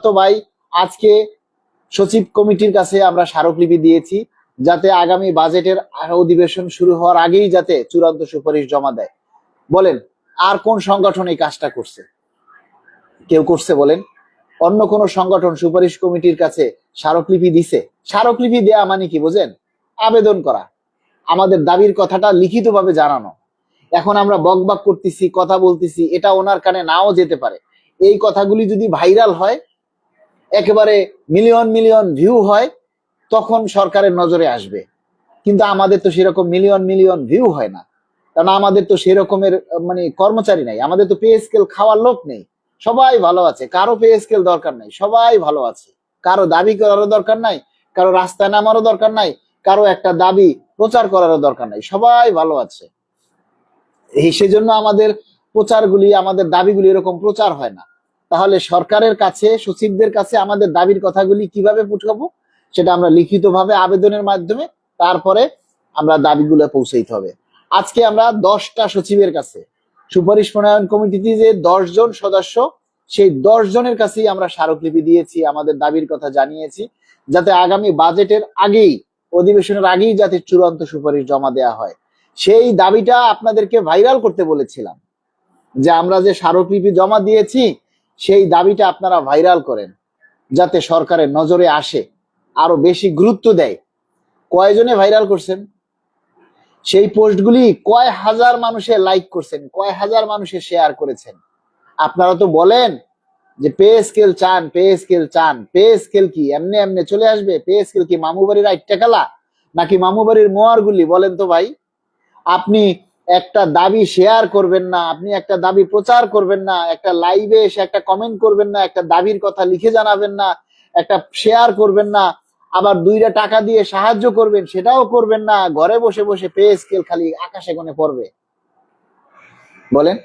তো ভাই আজকে সচিব কমিটির কাছে আমরা স্মারকলিপি দিয়েছি, যাতে আগামী বাজেটের অধিবেশন শুরু হওয়ার আগেই যাতে চূড়ান্ত সুপারিশ জমা দেয়। বলেন আর কোন সংগঠন এই কাজটা করছে? কেউ করছে বলেন? অন্য কোন সংগঠন সুপারিশ কমিটির কাছে স্মারকলিপি দিছে? স্মারকলিপি দেয়া মানে কি বোঝেন? আবেদন করা, আমাদের দাবির কথাটা লিখিতভাবে জানানো। এখন আমরা বকবক করতেছি, কথা বলতেছি, এটা ওনার কানে নাও যেতে পারে। এই কথাগুলি যদি ভাইরাল হয়, একেবারে মিলিয়ন মিলিয়ন ভিউ হয়, তখন সরকারের নজরে আসবে। কিন্তু আমাদের তো সেরকম মিলিয়ন মিলিয়ন ভিউ হয় না, কারণ আমাদের তো সেরকমের মানে কর্মচারী নাই, আমাদের তো পে স্কেল খাওয়ার লোক নেই। সবাই ভালো আছে, কারো পে স্কেল দরকার নাই, সবাই ভালো আছে। কারো দাবি করারও দরকার নাই, কারো রাস্তায় নামারও দরকার নাই, কারো একটা দাবি প্রচার করারও দরকার নাই, সবাই ভালো আছে। সেজন্য আমাদের প্রচারগুলি, আমাদের দাবিগুলি এরকম প্রচার হয় না। তাহলে সরকারের কাছে, সচিবদের কাছে আমাদের দাবির কথাগুলি কিভাবে পাঠাবো? সেটা আমরা লিখিতভাবে আবেদনের মাধ্যমে তারপরে আমরা দাবিগুলো পৌঁছাইতে হবে। আজকে আমরা 10টা সচিবের কাছে, সুপারিশ প্রণয়ন কমিটিতে যে 10 জন সদস্য, সেই 10 জনের কাছেই আমরা স্মারকলিপি দিয়েছি, আমাদের দাবির কথা জানিয়েছি, যাতে আগামী বাজেটের আগেই, অধিবেশনের আগেই যাতে চূড়ান্ত সুপারিশ জমা দেওয়া হয়। সেই দাবিটা আপনাদেরকে ভাইরাল করতে বলেছিলাম, যে আমরা যে স্মারকলিপি জমা দিয়েছি সেই দাবিটা আপনারা ভাইরাল করেন, যাতে সরকারের নজরে আসে, আরো বেশি গুরুত্ব দেয়। কয়জনে ভাইরাল করছেন? সেই পোস্টগুলি কয় হাজার মানুষে লাইক করছেন, কয় হাজার মানুষে শেয়ার করেছেন? আপনারা তো বলেন যে পে স্কেল চান, পে স্কেল চান। পে স্কেল কি এমনি এমনি চলে আসবে? পে স্কেল কি মামু বাড়ির আইট্টা খেলা, নাকি মামু বাড়ির মোয়ারগুলি? বলেন তো ভাই। আপনি একটা দাবি শেয়ার করবেন না, আপনি একটা দাবি প্রচার করবেন না, একটা লাইভে এসে একটা কমেন্ট করবেন না, একটা দাবির কথা লিখে জানাবেন না, একটা শেয়ার করবেন না, আবার 2টা টাকা দিয়ে সাহায্য করবেন সেটাও করবেন না, ঘরে বসে বসে পে স্কেল খালি আকাশে গনে পড়বে। বলেন,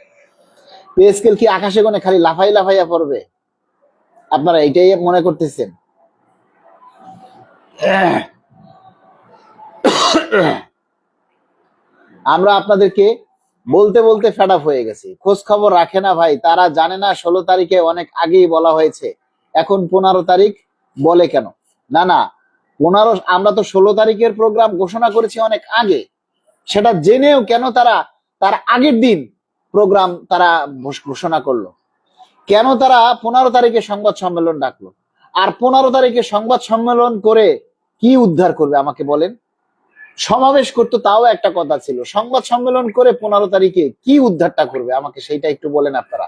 পে স্কেল কি আকাশে গনে খালি লাফাই লাফাইয়া পড়বে? আপনারা এটাই মনে করতেছেন? আমরা আপনাদেরকে বলতে বলতে ফেড আপ হয়ে গেছি। খোঁজ খবর রাখে না ভাই, তারা জানে না 16 তারিখে অনেক আগেই বলা হয়েছে, এখন 15 তারিখ বলে কেন? না না, 15, আমরা তো 16 তারিখের প্রোগ্রাম ঘোষণা করেছি অনেক আগে। সেটা জেনেও কেন তারা তার আগের দিন প্রোগ্রাম তারা ঘোষণা করলো? কেন তারা 15 তারিখে সংবাদ সম্মেলন ডাকলো? আর 15 তারিখে সংবাদ সম্মেলন করে কি উদ্ধার করবে আমাকে বলেন? সমাবেশ করতো তাও একটা কথা ছিল, সংবাদ সম্মেলন করে 15 তারিখে কি উদ্ধারটা করবে আমাকে সেইটা একটু বলেন আপনারা।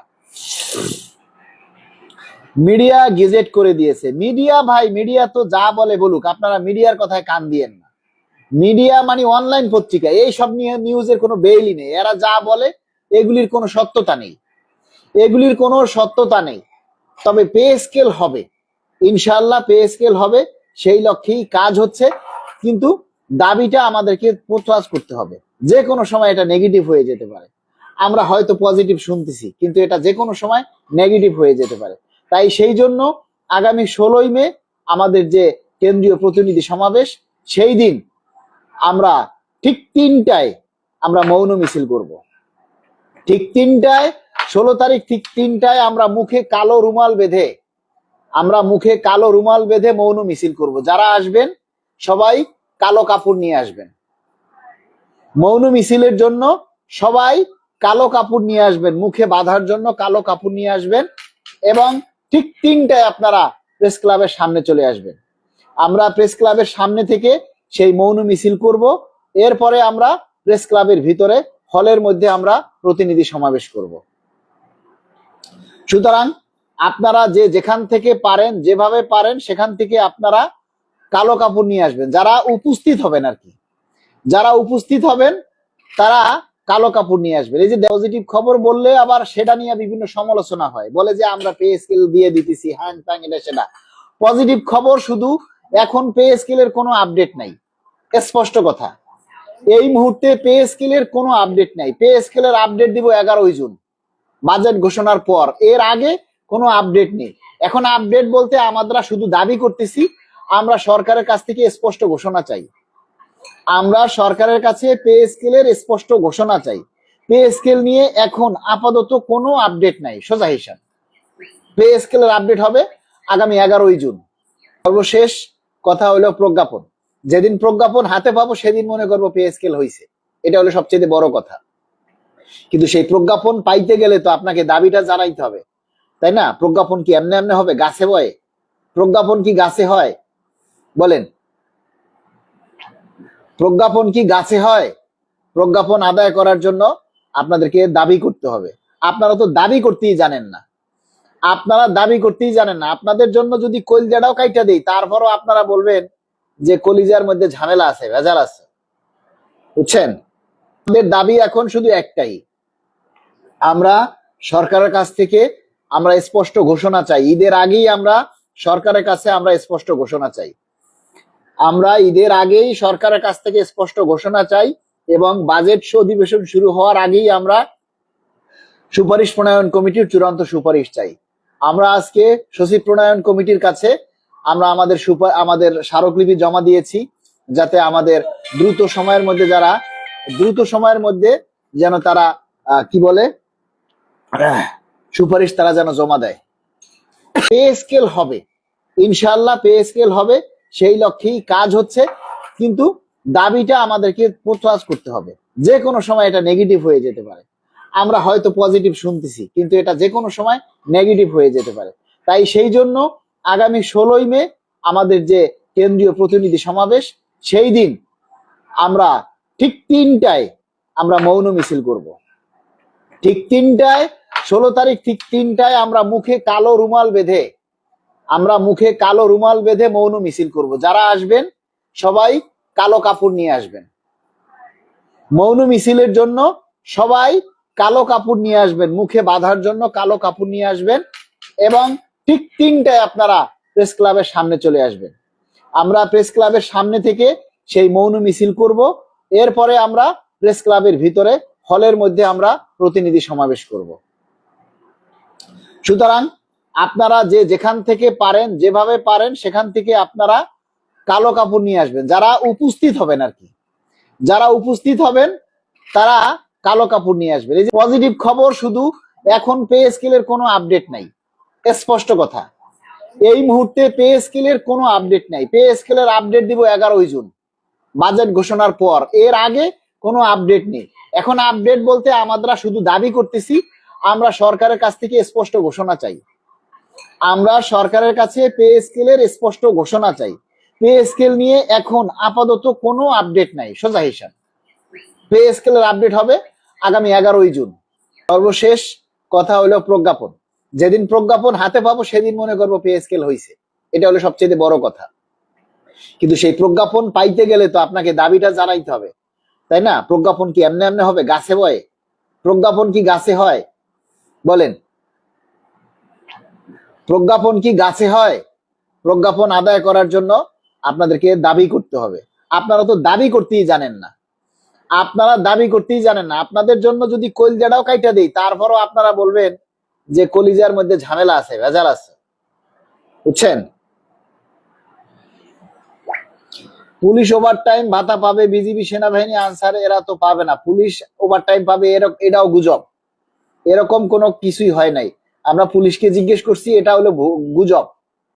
মিডিয়া গেজেট করে দিয়েছে। মিডিয়া ভাই, মিডিয়া তো যা বলে বলুক, আপনারা মিডিয়ার কথায় কান দিয়েন না। মিডিয়া মানে অনলাইন পত্রিকা, এই সব নিয়ে নিউজের কোনো বেইলি নেই। এরা যা বলে এগুলির কোনো সত্যতা নেই, এগুলির কোনো সত্যতা নেই। তবে পে স্কেল হবে, ইনশাআল্লাহ পে স্কেল হবে, সেই লক্ষ্যেই কাজ হচ্ছে। কিন্তু দাবিটা আমাদেরকে প্রকাশ করতে হবে। যে কোনো সময় এটা নেগেটিভ হয়ে যেতে পারে। আমরা হয়তো পজিটিভ শুনতেছি, কিন্তু এটা যে কোনো সময় নেগেটিভ হয়ে যেতে পারে। তাই সেই জন্য আগামী 16ই মে আমাদের যে কেন্দ্রীয় প্রতিনিধি সমাবেশ, সেই দিন আমরা ঠিক 3টায় আমরা মৌন মিছিল করব। ঠিক 3টায়, 16 তারিখ ঠিক 3টায় আমরা মুখে কালো রুমাল বেঁধে, আমরা মুখে কালো রুমাল বেঁধে মৌন মিছিল করব। যারা আসবেন সবাই কালো কাপড় নিয়ে আসবেন। মৌন মিছিলের জন্য সবাই কালো কাপড় নিয়ে আসবেন, মুখে বাঁধার জন্য কালো কাপড় নিয়ে আসবেন, এবং ঠিক 3টায় আপনারা প্রেস ক্লাবের সামনে চলে আসবেন। আমরা প্রেস ক্লাবের সামনে থেকে সেই মৌন মিছিল করব। এরপরে আমরা প্রেস ক্লাবের ভিতরে হলের মধ্যে আমরা প্রতিনিধি সমাবেশ করব। সুতরাং আপনারা যে যেখান থেকে পারেন, যেভাবে পারেন সেখান থেকে আপনারা কালো কাপড় নিয়ে আসবেন। যারা উপস্থিত হবেন আর কি, যারা উপস্থিত হবেন তারা কালো কাপড় নিয়ে আসবেন। এই যে পজিটিভ খবর বললে আবার সেটা নিয়ে বিভিন্ন সমালোচনা হয়, বলে যে আমরা পে স্কেল দিয়ে দিতেছি, হ্যাং ট্যাং, এটা সেটা। পজিটিভ খবর শুধু, এখন পে স্কেলের কোনো আপডেট নাই, স্পষ্ট কথা। এই মুহূর্তে পে স্কেলের কোনো আপডেট নাই। পে স্কেলের আপডেট দিব 11ই জুন, বাজেট ঘোষণার পর। এর আগে কোনো আপডেট নেই। এখন আপডেট বলতে আমরা শুধু দাবি করতেছি, আমরা সরকারের কাছ থেকে স্পষ্ট ঘোষণা চাই। আমরা সরকারের কাছে পে স্কেলের স্পষ্ট ঘোষণা চাই। পে স্কেল নিয়ে এখন আপাতত কোনো আপডেট নাই, সোজা হিসাব। পে স্কেলের আপডেট হবে আগামী 11ই জুন। সর্বশেষ কথা হলো প্রজ্ঞাপন। যেদিন প্রজ্ঞাপন হাতে পাবো সেদিন মনে করবো পে স্কেল হয়েছে, এটা হলো সবচেয়ে বড় কথা। কিন্তু সেই প্রজ্ঞাপন পাইতে গেলে তো আপনাকে দাবিটা জানাইতে হবে, তাই না? প্রজ্ঞাপন কি এমনি এমনি হবে গাছে বয়ে? প্রজ্ঞাপন কি গাছে হয়? বলেন, প্রজ্ঞাপন কি গাছে হয়? প্রজ্ঞাপন আদায় করার জন্য আপনাদেরকে দাবি করতে হবে। আপনারা তো দাবি করতেই জানেন না, আপনাদের জন্য যদি কলিজাটাও কাইটা দেই তারপরও আপনারা বলবেন যে কলিজার মধ্যে ঝামেলা আছে, ভেজাল আছে। বুঝছেন? আমাদের দাবি এখন শুধু একটাই, আমরা সরকারের কাছ থেকে আমরা স্পষ্ট ঘোষণা চাই। ঈদের আগেই আমরা সরকারের কাছে আমরা স্পষ্ট ঘোষণা চাই। আমরা ঈদের আগেই সরকারের কাছ থেকে স্পষ্ট ঘোষণা চাই এবং বাজেট অধিবেশন শুরু হওয়ার আগেই আমরা সুপারিশ প্রণয়ন কমিটির চূড়ান্ত সুপারিশ চাই। আমরা আজকে সচিব প্রণয়ন কমিটির কাছে আমরা আমাদের স্মারকলিপি জমা দিয়েছি, যাতে আমাদের দ্রুত সময়ের মধ্যে যেন তারা কি বলে সুপারিশ তারা যেন জমা দেয়। পে স্কেল হবে, ইনশাআল্লাহ পে স্কেল হবে, সেই লক্ষ্যেই কাজ হচ্ছে। কিন্তু দাবিটা আমাদেরকে প্রত্যাশ করতে হবে। যে কোনো সময় এটা নেগেটিভ হয়ে যেতে পারে। আমরা হয়তো পজিটিভ শুনতেছি, কিন্তু এটা যে কোনো সময় নেগেটিভ হয়ে যেতে পারে। তাই সেই জন্য আগামী 16ই মে আমাদের যে কেন্দ্রীয় প্রতিনিধি সমাবেশ, সেই দিন আমরা ঠিক 3টায় আমরা মৌন মিছিল করব। ঠিক 3টায়, 16 তারিখ ঠিক 3টায় আমরা মুখে কালো রুমাল বেঁধে মৌন মিছিল করব। যারা আসবেন সবাই কালো কাপড় নিয়ে আসবেন। মৌন মিছিলের জন্য সবাই কালো কাপড় নিয়ে আসবেন, মুখে বাঁধার জন্য কালো কাপড় নিয়ে আসবেন এবং ঠিক 3টায় আপনারা প্রেস ক্লাবের সামনে চলে আসবেন। আমরা প্রেস ক্লাবের সামনে থেকে সেই মৌন মিছিল করব। এরপরে আমরা প্রেস ক্লাবের ভিতরে হলের মধ্যে আমরা প্রতিনিধি সমাবেশ করব। সুতরাং আপনারা যেখান থেকে পারেন, যেভাবে পারেন সেখান থেকে আপনারা কালো কাপড় নিয়ে আসবেন। যারা উপস্থিত হবেন আর কি, যারা উপস্থিত হবেন তারা কালো কাপড় নিয়ে আসবেন। এই যে পজিটিভ খবর, শুধু এখন পে স্কেলের কোনো আপডেট নাই, স্পষ্ট কথা। এই মুহূর্তে পে স্কেলের কোনো আপডেট নাই। পে স্কেলের আপডেট দিব 11ই জুন, বাজেট ঘোষণার পর। এর আগে কোনো আপডেট নেই। এখন আপডেট বলতে আমরা শুধু দাবি করতেছি, আমরা সরকারের কাছ থেকে স্পষ্ট ঘোষণা চাই। আমরা সরকারের কাছে পে স্কেলের স্পষ্ট ঘোষণা চাই। পে স্কেল নিয়ে এখন আপাতত কোনো আপডেট নাই। সোজা হিসাব, পে স্কেলের আপডেট হবে আগামী 11ই জুন। সর্বশেষ কথা হলো প্রজ্ঞাপন। যেদিন প্রজ্ঞাপন হাতে পাবো সেদিন মনে করবো পে স্কেল হয়েছে, এটা হলো সবচেয়ে বড় কথা। কিন্তু সেই প্রজ্ঞাপন পাইতে গেলে তো আপনাকে দাবিটা জানাইতে হবে, তাই না? প্রজ্ঞাপন কি এমনি এমনি হবে গাছে বয়ে? প্রজ্ঞাপন কি গাছে হয়? বলেন, প্রজ্ঞাপন কি গাছে হয়? প্রজ্ঞাপন আদায় করার জন্য আপনাদেরকে দাবি করতে হবে। আপনারা তো দাবি করতেই জানেন না, আপনাদের জন্য যদি কলিজাটাও কাইটা দেই তারপরও আপনারা বলবেন যে কলিজার মধ্যে ঝামেলা আছে, ভেজাল আছে। বুঝছেন? পুলিশ ওভারটাইম ভাতা পাবে, বিজিবি, সেনাবাহিনী, আনসার এরা তো পাবে না। পুলিশ ওভারটাইম পাবে এটাও গুজব, এরকম কোনো কিছুই হয় নাই। আমরা পুলিশকে জিজ্ঞেস করছি, এটা হলো গুজব।